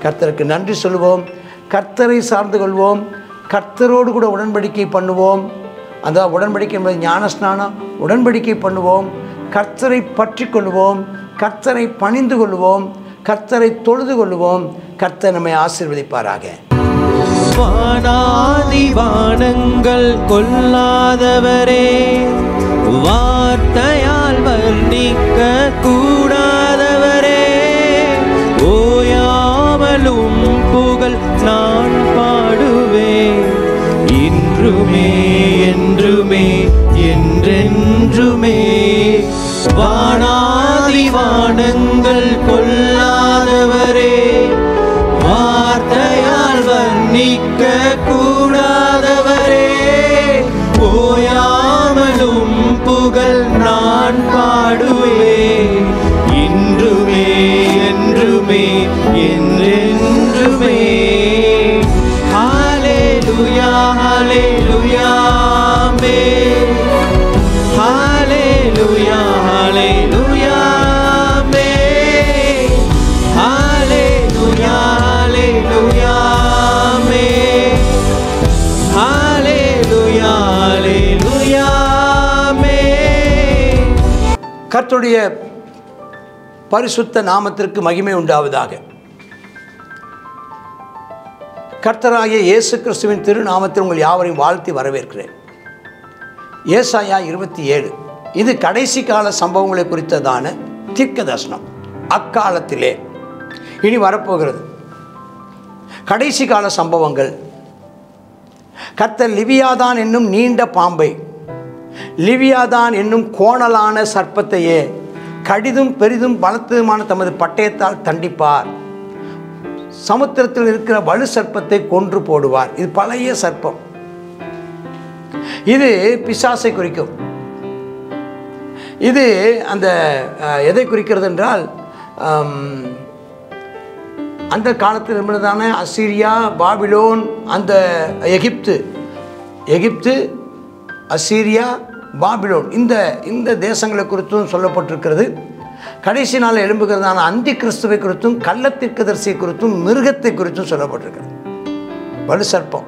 கர்த்தருக்கு நன்றி சொல்லுவோம், கர்த்தரை சார்ந்து கொள்வோம், கர்த்தரோடு கூட உடன்படிக்கை பண்ணுவோம். அதான் உடன்படிக்கை என்பது ஞானஸ்நானம். உடன்படிக்கை பண்ணுவோம், கர்த்தரை பற்றி கொள்வோம், கர்த்தரை பணிந்து கொள்வோம், கர்த்தரை தொழுது கொள்வோம். கர்த்தர் நம்மை ஆசீர்வதிப்பாராக. வானாதி வானங்கள் கொள்ளாதவரே, வார்த்தையால் வர்ணிக்க கூடாதவரே, ஓயாமலும் புகழ் நான் பாடுவேன், இன்றுமே என்றுமே என்றென்றுமே. வானாதி வானங்கள் கொள்ளாதவரே, வார்த்தையால் வர்ணிக்க கூடாதவரே, ஓயாமலும் புகழ் நான் பாடுவேன், இன்றுமே என்றுமே என்றென்றுமே. ஹல்லேலூயா ஹல்லேலூயா ஆமென். ஹல்லேலூயா ஹல்லேலூயா ஆமென். ஹல்லேலூயா ஹல்லேலூயா ஆமென். ஹல்லேலூயா ஹல்லேலூயா ஆமென். கர்த்தருடைய பரிசுத்த நாமத்திற்கு மகிமை உண்டாவதாக. கர்த்தராகிய இயேசு கிறிஸ்துவின் திருநாமத்தில் உங்கள் யாவரையும் வாழ்த்தி வரவேற்கிறேன். ஏசாயா 27 இது கடைசி கால சம்பவங்களை குறித்ததான தீர்க்க தரிசனம். அக்காலத்திலே இனி வரப்போகிறது கடைசி கால சம்பவங்கள். கர்த்தர் லிவியாதான் என்னும் நீண்ட பாம்பை, லிவியாதான் என்னும் கோணலான சர்ப்பத்தையே கடிதும் பெரிதும் பலத்ததுமான தமது பட்டயத்தால் தண்டிப்பார். சமுத்திரத்தில் இருக்கிற வலு சர்ப்பத்தை கொன்று போடுவார். இது பழைய சர்ப்பம். இது பிசாசை குறிக்கும். இது அந்த எதை குறிக்கிறது என்றால், அந்த காலத்தில் இருந்ததான அசீரியா, பாபிலோன், அந்த எகிப்து, அசீரியா, பாபிலோன், இந்த தேசங்களை குறித்தும் சொல்லப்பட்டிருக்கிறது. கடைசி நாளில் எழும்புகிறதான அந்தி கிறிஸ்துவை குறித்தும், கள்ளத்தீர்க்கதரிசியை குறித்தும், மிருகத்தை குறித்தும் சொல்லப்பட்டிருக்கிறது. வலு சர்ப்பம்.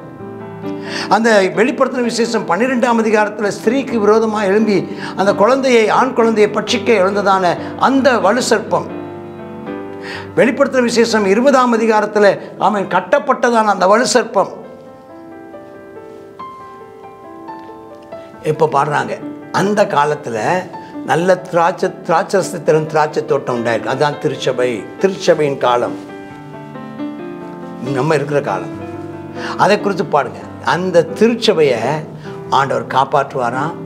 அந்த வெளிப்படுத்தின விசேஷம் 12ஆம் அதிகாரத்தில் ஸ்திரீக்கு விரோதமாக எழும்பி அந்த குழந்தையை, ஆண் குழந்தையை பட்சிக்க எழுந்ததான அந்த வலு சர்ப்பம். வெளிப்படுத்தின விசேஷம் 20ஆம் அதிகாரத்தில் அவன் கட்டப்பட்டதான அந்த வலு சர்ப்பம். இப்போ பாடுறாங்க, அந்த காலத்தில் நல்ல திராட்சை தரும் திராட்சை தோட்டம் உண்டாயிருக்கு. அதுதான் திருச்சபையின் காலம், நம்ம இருக்கிற காலம். அதை குறித்து பாடுங்க. அந்த திருச்சபையை ஆண்டவர் காப்பாற்றுவாராம்,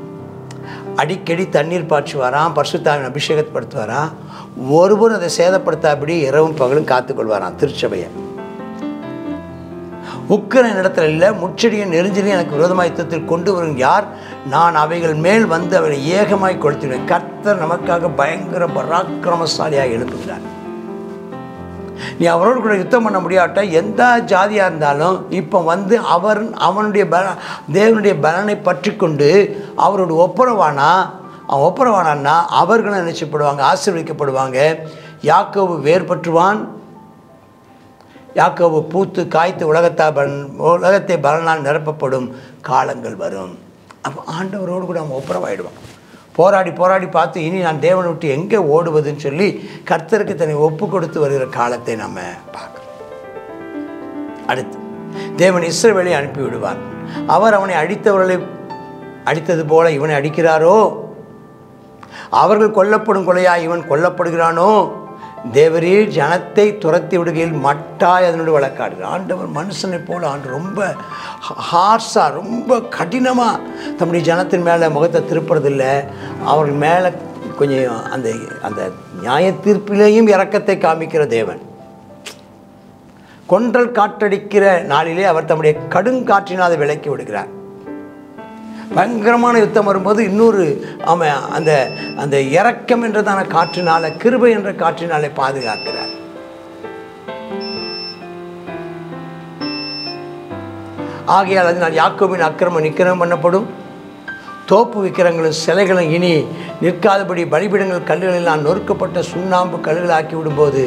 அடிக்கடி தண்ணீர் பாய்ச்சுவாராம், பரிசுத்தாவின் அபிஷேகப்படுத்துவாராம், ஒருவரும் அதை சேதப்படுத்தாபடி இரவும் பகலும் காத்துக்கொள்வாராம் திருச்சபையை. உக்கிரன் இடத்துல இல்லை, முச்செடியும் நெருஞ்சிலையும் எனக்கு விரோதமாக யுத்தத்தில் கொண்டு வரும் யார்? நான் அவைகள் மேல் வந்து அவரை ஏகமாய் கொளுத்திடுவேன். கர்த்தர் நமக்காக பயங்கர பராக்கிரமசாலியாக எழுப்புகிறார். நீ அவரோடு கூட யுத்தம் பண்ண முடியாட்ட எந்த ஜாதியாக இருந்தாலும் இப்போ வந்து அவனுடைய தேவனுடைய பலனை பற்றி கொண்டு அவரோட ஒப்புரவானான்னா அவர்களும் நினைச்சப்படுவாங்க, ஆசீர்வதிக்கப்படுவாங்க. யாக்கோபு வேர் பற்றுவான், யாக்கோபு பூத்து காய்த்து உலகத்தை பலனால் நிரப்பப்படும் காலங்கள் வரும். அப்போ ஆண்டவரோடு கூட நம்ம ஒப்புரவாயிடுவோம். போராடி பார்த்து இனி நான் தேவனை விட்டு எங்கே ஓடுவதுன்னு சொல்லி கர்த்தருக்கு தன்னை ஒப்பு கொடுத்து வருகிற காலத்தை நம்ம பார்க்குறோம். அடுத்து தேவன் இஸ்ரவேலை அனுப்பிவிடுவார். அவர் அவனை அடித்தவர்களை அடித்தது போல இவனை அடிக்கிறாரோ, அவர்கள் கொல்லப்படும் கொலையாய் இவன் கொல்லப்படுகிறானோ, தேவரீர் ஜனத்தை துரத்தி விடுகையில் மட்டாய் அதனோடு வழக்காடுகிறார். ஆண்டவர் மனுஷனை போல ரொம்ப ஹார்ஸாக, ரொம்ப கடினமாக தம்முடைய ஜனத்தின் மேலே முகத்தை திருப்புறதில்லை. அவர்கள் மேலே கொஞ்சம் அந்த நியாய தீர்ப்பிலேயும் இரக்கத்தை காமிக்கிற தேவன். கொன்றல் காற்றடிக்கிற நாளிலே அவர் தம்முடைய கடுங்காற்றினால் அதை விலக்கி விடுகிறார். பயங்கரமான யுத்தம் வரும்போது இன்னொரு அந்த இரக்கம் என்றதான காற்றினால, கிருபை என்ற காற்றினாலே பாதுகாக்கிறார். ஆகையால் அதனால் யாக்கோபின் அக்கிரமம் நிக்கிரம் பண்ணப்படும், தோப்பு விக்கிரங்களும் சிலைகளும் இனி நிற்காதபடி பலிபீடங்கள் கல்லுகளெல்லாம் நொறுக்கப்பட்ட சுண்ணாம்பு கல்லுகள் ஆக்கி விடும்போது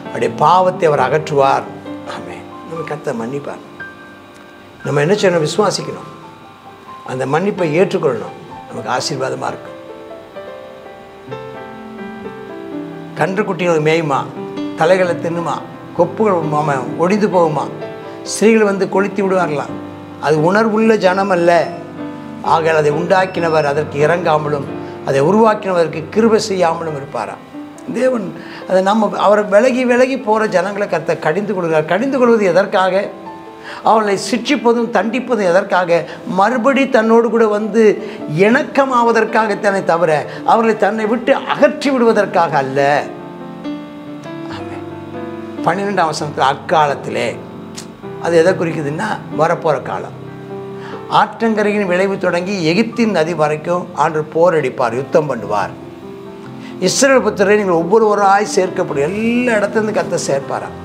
அவருடைய பாவத்தை அவர் அகற்றுவார். ஆமென். நம்ம கர்த்தர் மன்னிப்பார். நம்ம என்ன செய்யணும்? விசுவாசிக்கணும். அந்த மன்னிப்பை ஏற்றுக்கொள்ளணும். நமக்கு ஆசீர்வாதமாக இருக்கும். கன்றுக்குட்டிகள் மேயுமா, தலைகளை தின்னுமா, கொப்புகள் ஒடிந்து போகுமா, ஸ்திரீகள் வந்து கொளுத்தி விடுவார்களாம். அது உணர்வுள்ள ஜனம் அல்ல. ஆக அதை உண்டாக்கினவர் அதற்கு இறங்காமலும் அதை உருவாக்கினவருக்கு கிருபை செய்யாமலும் இருப்பாராம். தேவன் அதை அவர் விலகி போகிற ஜனங்களை கர்த்தர் கடிந்து கொள்கிறார். கடிந்து கொள்வது எதற்காக? அவர்களை சிட்சிப்பதும் தண்டிப்பதும் எதற்காக? மறுபடி தன்னோடு கூட வந்து இணக்கமாவதற்காகத்தானே தவிர அவர்களை தன்னை விட்டு அகற்றி விடுவதற்காக அல்ல. 12ஆம் வசனத்தில் அக்காலத்திலே, அது எதை குறிக்குதுன்னா வரப்போகிற காலம். ஆற்றங்கரையின் விளைவு தொடங்கி எகிப்தின் நதி வரைக்கும் ஆண்டவர் போர் அடிப்பார், யுத்தம் பண்ணுவார். இஸ்ரவேல் புத்திரரை நீங்கள் ஒவ்வொருவராய் சேர்க்கப்படும். எல்லா இடத்துலேருந்து கர்த்தர் சேர்ப்பாராம்.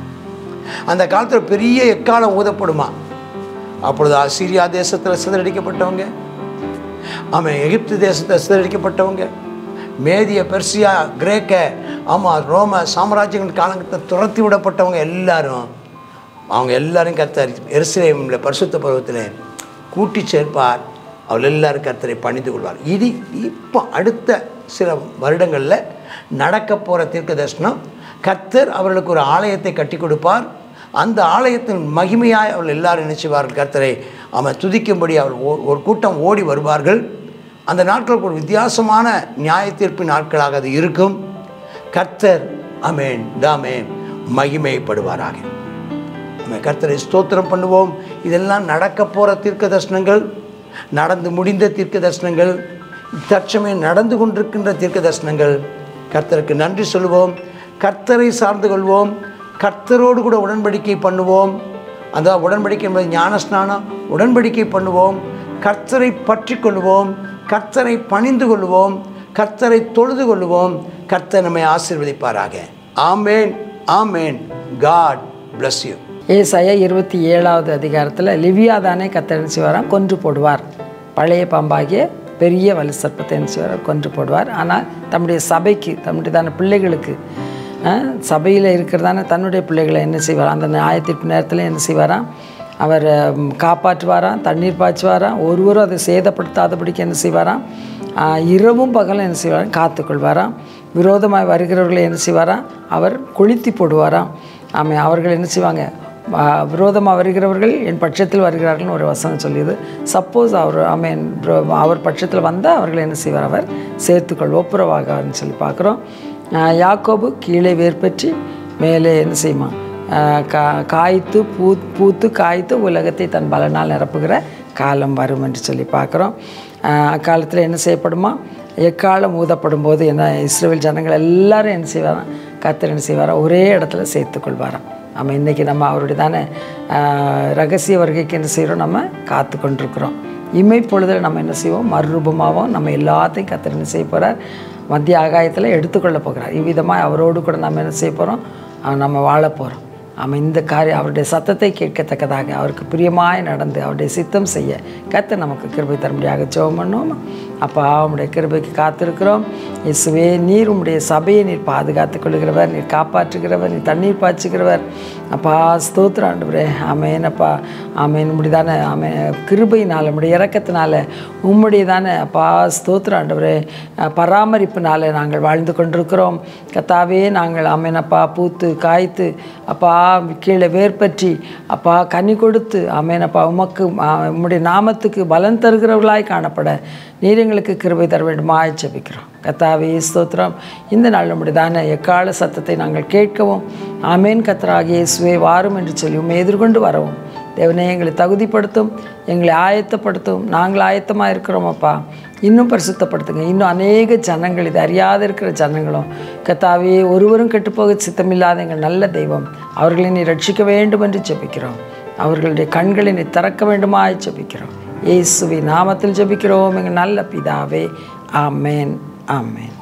அந்த காலத்தில் பெரிய எக்காலம் ஊதப்படுமா. அப்பொழுது அசீரியா தேசத்தில் சிதறடிக்கப்பட்டவங்க, எகிப்து தேசத்தில் சிதறடிக்கப்பட்டவங்க, மேதிய, பெர்சியா, கிரேக்க, ரோம சாம்ராஜ்யங்கள் காலத்தில் துரத்தி விடப்பட்டவங்க அவங்க எல்லாரும் கர்த்தர் எருசலேமில் பரிசுத்த பருவத்தில் கூட்டி சேர்ப்பார். அவர்கள் எல்லாரும் கர்த்தரை பணிந்து கொள்வார். இது இப்போ அடுத்த சில வருடங்களில் நடக்க போகிற தீர்க்க தரிசனம். கர்த்தர் அவர்களுக்கு ஒரு ஆலயத்தை கட்டி கொடுப்பார். அந்த ஆலயத்தின் மகிமையாய் அவர்கள் எல்லாரும் நினைச்சுவார்கள். கர்த்தரை துதிக்கும்படி அவர்கள் ஒரு கூட்டம் ஓடி வருவார்கள். அந்த நாட்களுக்கு ஒரு வித்தியாசமான நியாய தீர்ப்பு நாட்களாக அது இருக்கும். கர்த்தர் ஆமென் தாமே மகிமைப்படுவாராக. கர்த்தரை ஸ்தோத்திரம் பண்ணுவோம். இதெல்லாம் நடக்க போகிற தீர்க்க தரிசனங்கள், நடந்து முடிந்த தீர்க்க தரிசனங்கள், தற்சமயம் நடந்து கொண்டிருக்கின்ற தீர்க்க தரிசனங்கள். கர்த்தருக்கு நன்றி சொல்லுவோம். கர்த்தரை சார்ந்து கொள்வோம். கர்த்தரோடு கூட உடன்படிக்கை பண்ணுவோம். அந்த உடன்படிக்கை என்பது ஞானஸ்நானம். உடன்படிக்கை பண்ணுவோம். கர்த்தரை பற்றி கொள்வோம். கர்த்தரை பணிந்து கொள்வோம். கர்த்தரை தொழுது கொள்வோம். கர்த்தர் நம்மை ஆசீர்வதிப்பாராக. ஆமேன், ஆமேன். God bless you. ஏசாயா 27வது அதிகாரத்தில் லிவியா தானே கர்த்தர் என்ன செய்வாராம்? கொன்று போடுவார். பழைய பாம்பாகிய பெரிய வலு சர்ப்பத்தை என்ன செய்வார்? கொன்று போடுவார். ஆனால் தம்முடைய சபைக்கு, தம்முடைய தான பிள்ளைகளுக்கு, சபையில் இருக்கிறதான தன்னுடைய பிள்ளைகளை என்ன செய்வாராம்? அந்த நியாயத்தீர்ப்பு நேரத்தில் என்ன செய்வாராம்? அவர் காப்பாற்றுவாராம், தண்ணீர் பாய்ச்சுவாராம். ஒருவரும் அதை சேதப்படுத்தாதபடிக்கு என்ன செய்வாராம்? இரவும் பகலும் என்ன செய்வாராம்? காத்துக்கொள்வாராம். விரோதமாய் வருகிறவர்களை என்ன செய்வாராம்? அவர் கொளுத்தி போடுவாராம். அவர்கள் என்ன செய்வாங்க? விரோதமாக வருகிறவர்கள் என் பட்சத்தில் வருகிறார்கள்னு ஒரு வசனம் சொல்லியது. சப்போஸ் அவர் பட்சத்தில் வந்தால் அவர்கள் என்ன செய்வார்? அவர் சேர்த்துக்கொள் ஒப்புரவாகன்னு சொல்லி பார்க்குறோம். யாக்கோபு கீழே வேர்பற்றி மேலே என்ன செய்யுமா? காய்த்து பூத்து காய்த்து உலகத்தை தன் பலனால் நிரப்புகிற காலம் வரும் என்று சொல்லி பார்க்குறோம். அக்காலத்தில் என்ன செய்யப்படுமா? எக்காலம் ஊதப்படும் போது என்ன இஸ்ரவேல் ஜனங்கள் எல்லாரும் என்ன செய்வாராம்? கர்த்தர் என்ன செய்வாராம்? ஒரே இடத்துல சேர்த்துக்கொள்வாராம். இன்றைக்கி நம்ம அவருடைய தானே ரகசிய வருகைக்கு என்ன செய்கிறோம்? நம்ம காத்து கொண்டிருக்கிறோம். இமைப்பொழுதில் நம்ம என்ன செய்வோம்? மறுரூபமாகவும் நம்ம எல்லாத்தையும் கர்த்தர் என்ன செய்ய போகிறார்? மத்திய ஆகாயத்தில் எடுத்துக்கொள்ள போகிறார். இவ்விதமாக அவரோடு கூட நம்ம என்ன செய்ய போகிறோம்? நம்ம வாழ போகிறோம். இந்த காரியம் அவருடைய சத்தத்தை கேட்கத்தக்கதாக அவருக்கு பிரியமாய் நடந்து அவருடைய சித்தம் செய்ய கர்த்தர் நமக்கு கிருபை தரும்படியாக ஜெபம் பண்ணுவோம். அப்பா, உம்முடைய கிருபைக்கு காத்திருக்கிறோம். இயேசுவே, நீர் உம்முடைய சபையை நீர் பாதுகாத்துக் கொள்கிறவர், நீர் காப்பாற்றுகிறவர், நீர் தண்ணீர் பாய்ச்சுகிறவர். அப்பா, ஸ்தோத்திரம் ஆண்டவரே. ஆமேன். அப்பா, ஆமேன். உம்முடையதான கிருபையினால், உம்முடைய இரக்கத்தினால, உம்முடையதான அப்பா ஸ்தோத்திரம் ஆண்டவரே பராமரிப்பினால நாங்கள் வாழ்ந்து கொண்டிருக்கிறோம். கர்த்தாவே, நாங்கள் ஆமேன் அப்பா பூத்து காய்த்து அப்பா கீழே வேர்பற்றி அப்பா கனி கொடுத்து ஆமேன் அப்பா உமக்கு உம்முடைய நாமத்துக்கு பலன் தருகிறவர்களாய் காணப்பட நீர் எங்களுக்கு கிருபை தர வேண்டுமாய் ஜெபிக்கிறோம். கர்த்தாவே ஸ்தோத்திரம். இந்த நாள் நம்முடையதான எக்கால சத்தத்தை நாங்கள் கேட்கவும் ஆமேன். கர்த்தராகிய இயேசுவே வாரும் என்று சொல்லி உம்மை எதிர்கொண்டு வரவும் தேவனே எங்களை தகுதிப்படுத்தும், எங்களை ஆயத்தப்படுத்தும். நாங்கள் ஆயத்தமாக இருக்கிறோம் அப்பா. இன்னும் பரிசுத்தப்படுத்துங்க. இன்னும் அநேக ஜனங்கள், இது அறியாத இருக்கிற ஜனங்களும் கர்த்தாவே ஒருவரும் கெட்டுப்போக சித்தமில்லாத எங்கள் நல்ல தெய்வம், அவர்களை நீ ரட்சிக்க வேண்டும் என்று ஜெபிக்கிறோம். அவர்களுடைய கண்களை நீ திறக்க வேண்டுமாய் ஜெபிக்கிறோம். இயேசுவின் நாமத்தில் ஜெபிக்கிறோம் எங்கள் நல்ல பிதாவே. ஆமேன், ஆமேன்.